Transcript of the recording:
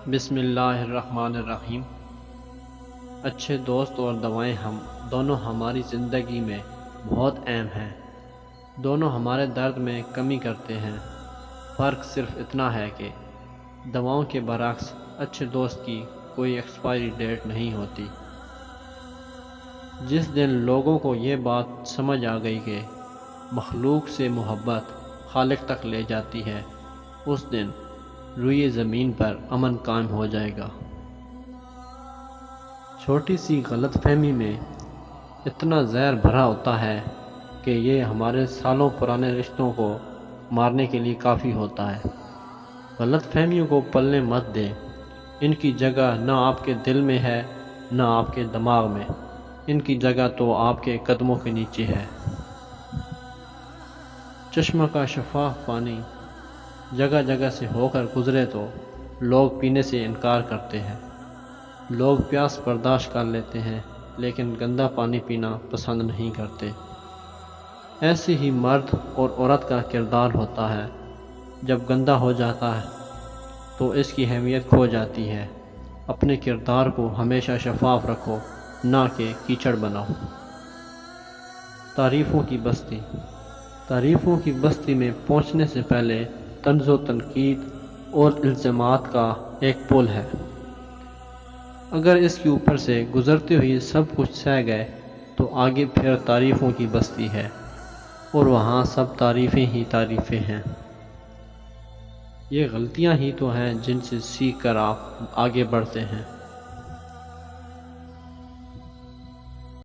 بسم اللہ الرحمن الرحیم۔ اچھے دوست اور دوائیں دونوں ہماری زندگی میں بہت اہم ہیں۔ دونوں ہمارے درد میں کمی کرتے ہیں۔ فرق صرف اتنا ہے کہ دواؤں کے برعکس اچھے دوست کی کوئی ایکسپائری ڈیٹ نہیں ہوتی۔ جس دن لوگوں کو یہ بات سمجھ آ گئی کہ مخلوق سے محبت خالق تک لے جاتی ہے، اس دن روئے زمین پر امن قائم ہو جائے گا۔ چھوٹی سی غلط فہمی میں اتنا زہر بھرا ہوتا ہے کہ یہ ہمارے سالوں پرانے رشتوں کو مارنے کے لیے کافی ہوتا ہے۔ غلط فہمیوں کو پلنے مت دیں۔ ان کی جگہ نہ آپ کے دل میں ہے نہ آپ کے دماغ میں، ان کی جگہ تو آپ کے قدموں کے نیچے ہے۔ چشمہ کا شفاف پانی جگہ جگہ سے ہو کر گزرے تو لوگ پینے سے انکار کرتے ہیں۔ لوگ پیاس برداشت کر لیتے ہیں لیکن گندا پانی پینا پسند نہیں کرتے۔ ایسے ہی مرد اور عورت کا کردار ہوتا ہے، جب گندا ہو جاتا ہے تو اس کی اہمیت کھو جاتی ہے۔ اپنے کردار کو ہمیشہ شفاف رکھو، نہ کہ کیچڑ بناؤ۔ تعریفوں کی بستی۔ تعریفوں کی بستی میں پہنچنے سے پہلے طنز و تنقید اور الزامات کا ایک پل ہے۔ اگر اس کے اوپر سے گزرتے ہوئے سب کچھ سہ گئے تو آگے پھر تعریفوں کی بستی ہے، اور وہاں سب تعریفیں ہی تعریفیں ہیں۔ یہ غلطیاں ہی تو ہیں جن سے سیکھ کر آپ آگے بڑھتے ہیں۔